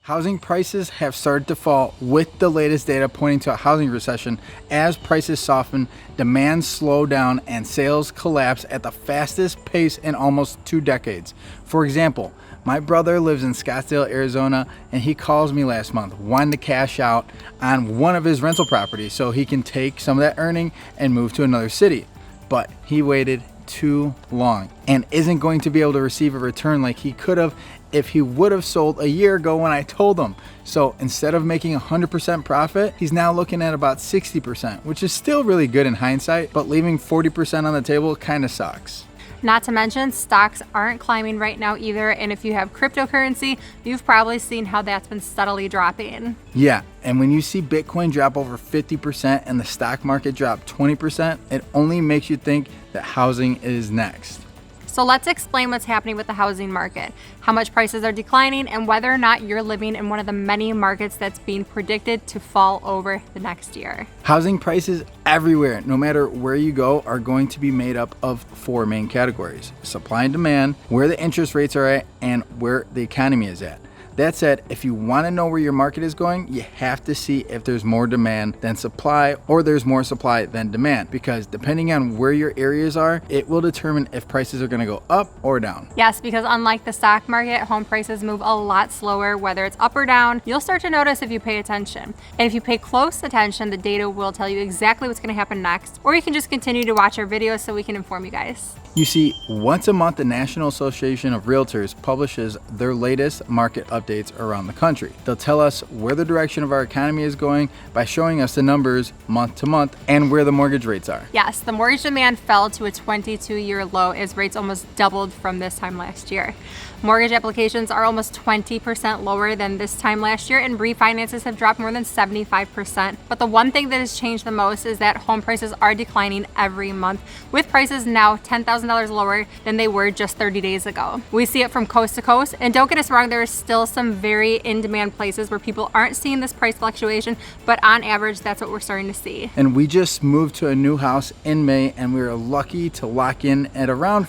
Housing prices have started to fall with the latest data pointing to a housing recession as prices soften, demand slow down, and sales collapse at the fastest pace in almost 2 decades. For example, my brother lives in Scottsdale, Arizona, and he calls me last month wanting to cash out on one of his rental properties so he can take some of that earning and move to another city. But he waited too long and isn't going to be able to receive a return like he could have if he would have sold a year ago when I told him. So instead of making 100% profit, he's now looking at about 60%, which is still really good in hindsight, but leaving 40% on the table kind of sucks. Not to mention, stocks aren't climbing right now either, and if you have cryptocurrency, you've probably seen how that's been steadily dropping. Yeah, and when you see Bitcoin drop over 50% and the stock market drop 20%, it only makes you think that housing is next. So let's explain what's happening with the housing market, how much prices are declining, and whether or not you're living in one of the many markets that's being predicted to fall over the next year. Housing prices everywhere, no matter where you go, are going to be made up of 4 main categories: supply and demand, where the interest rates are at, and where the economy is at. That said, if you want to know where your market is going, you have to see if there's more demand than supply or there's more supply than demand, because depending on where your areas are, it will determine if prices are going to go up or down. Yes, because unlike the stock market, home prices move a lot slower, whether it's up or down. You'll start to notice if you pay attention. And if you pay close attention, the data will tell you exactly what's going to happen next, or you can just continue to watch our videos so we can inform you guys. You see, once a month, the National Association of Realtors publishes their latest market updates around the country. They'll tell us where the direction of our economy is going by showing us the numbers month to month and where the mortgage rates are. Yes, the mortgage demand fell to a 22-year low as rates almost doubled from this time last year. Mortgage applications are almost 20% lower than this time last year, and refinances have dropped more than 75%. But the one thing that has changed the most is that home prices are declining every month, with prices now $10,000 lower than they were just 30 days ago. We see it from coast to coast, and don't get us wrong, there are still some very in-demand places where people aren't seeing this price fluctuation, but on average, that's what we're starting to see. And we just moved to a new house in May, and we were lucky to lock in at around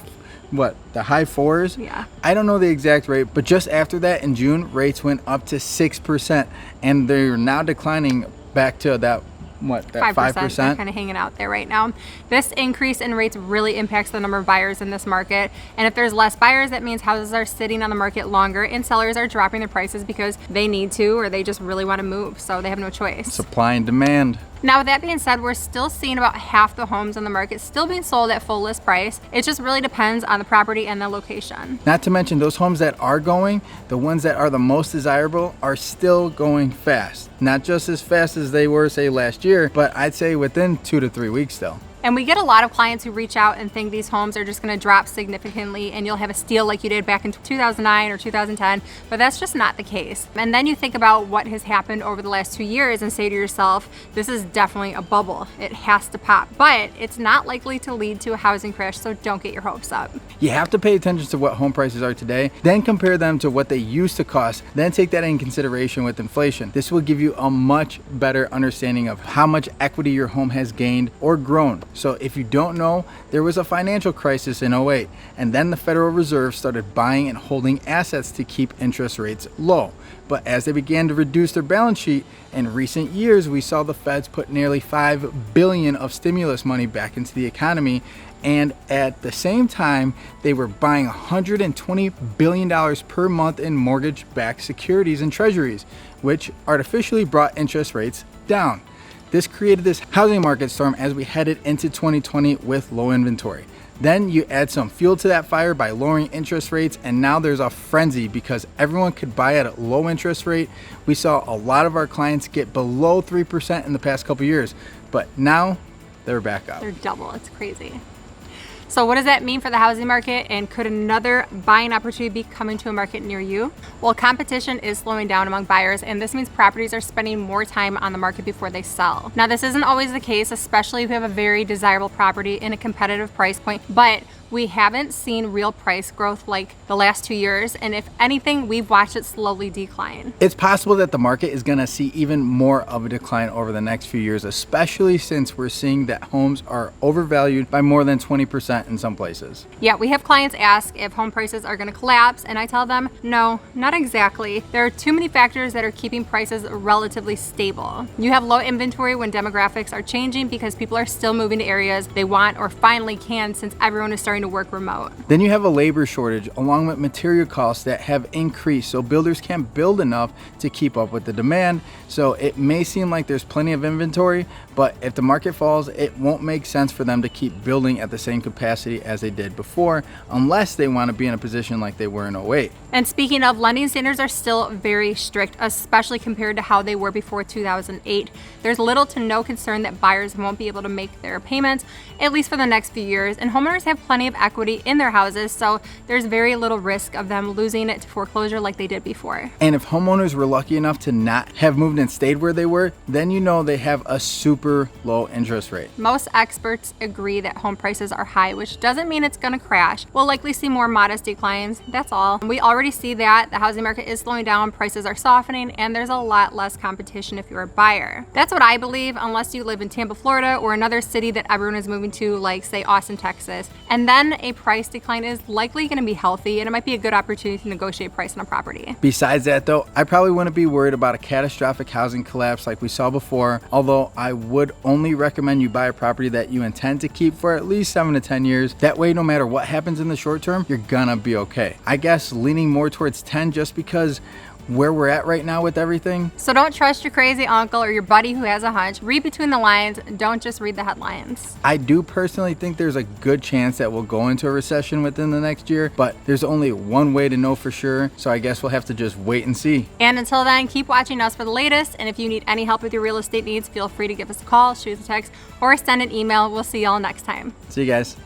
the high 4s? Yeah. I don't know the exact rate, but just after that in June, rates went up to 6%, and they're now declining back to that 5%? They're kind of hanging out there right now. This increase in rates really impacts the number of buyers in this market. And if there's less buyers, that means houses are sitting on the market longer and sellers are dropping their prices because they need to, or they just really want to move. So they have no choice. Supply and demand. Now, with that being said, we're still seeing about half the homes on the market still being sold at full list price. It just really depends on the property and the location. Not to mention those homes that are going, the ones that are the most desirable, are still going fast. Not just as fast as they were, say, last year, but I'd say within 2 to 3 weeks still. And we get a lot of clients who reach out and think these homes are just going to drop significantly and you'll have a steal like you did back in 2009 or 2010, but that's just not the case. And then you think about what has happened over the last 2 years and say to yourself, this is definitely a bubble. It has to pop, but it's not likely to lead to a housing crash, so don't get your hopes up. You have to pay attention to what home prices are today, then compare them to what they used to cost, then take that in consideration with inflation. This will give you a much better understanding of how much equity your home has gained or grown. So if you don't know, there was a financial crisis in 2008, and then the Federal Reserve started buying and holding assets to keep interest rates low. But as they began to reduce their balance sheet, in recent years, we saw the feds put nearly $5 billion of stimulus money back into the economy, and at the same time, they were buying $120 billion per month in mortgage-backed securities and treasuries, which artificially brought interest rates down. This created this housing market storm as we headed into 2020 with low inventory. Then you add some fuel to that fire by lowering interest rates, and now there's a frenzy because everyone could buy at a low interest rate. We saw a lot of our clients get below 3% in the past couple years, but now they're back up. They're double. It's crazy. So what does that mean for the housing market, and could another buying opportunity be coming to a market near you? Well, competition is slowing down among buyers, and this means properties are spending more time on the market before they sell. Now, this isn't always the case, especially if you have a very desirable property in a competitive price point, but We haven't seen real price growth like the last 2 years, and if anything, we've watched it slowly decline. It's possible that the market is going to see even more of a decline over the next few years, especially since we're seeing that homes are overvalued by more than 20% in some places. Yeah, we have clients ask if home prices are going to collapse, and I tell them, no, not exactly. There are too many factors that are keeping prices relatively stable. You have low inventory when demographics are changing because people are still moving to areas they want or finally can since everyone is starting to work remote. Then you have a labor shortage along with material costs that have increased, so builders can't build enough to keep up with the demand. So it may seem like there's plenty of inventory, but if the market falls, it won't make sense for them to keep building at the same capacity as they did before, unless they want to be in a position like they were in 08. And speaking of, lending standards are still very strict, especially compared to how they were before 2008. There's little to no concern that buyers won't be able to make their payments, at least for the next few years, and homeowners have plenty of equity in their houses, so there's very little risk of them losing it to foreclosure like they did before. And if homeowners were lucky enough to not have moved and stayed where they were, then you know they have a super low interest rate. Most experts agree that home prices are high, which doesn't mean it's going to crash. We'll likely see more modest declines, that's all. We already see that the housing market is slowing down, prices are softening, and there's a lot less competition if you're a buyer. That's what I believe, unless you live in Tampa, Florida, or another city that everyone is moving to, like say Austin, Texas. And then a price decline is likely going to be healthy, and it might be a good opportunity to negotiate price on a property. Besides that though, I probably wouldn't be worried about a catastrophic housing collapse like we saw before, although I would only recommend you buy a property that you intend to keep for at least 7 to 10 years. That way, no matter what happens in the short term, you're gonna be okay. I guess leaning more towards 10 just because where we're at right now with everything. So don't trust your crazy uncle or your buddy who has a hunch. Read between the lines, don't just read the headlines. I do personally think there's a good chance that we'll go into a recession within the next year, but there's only one way to know for sure, so I guess we'll have to just wait and see. And until then, keep watching us for the latest, and if you need any help with your real estate needs, feel free to give us a call, shoot us a text, or send an email. We'll see y'all next time. See you guys.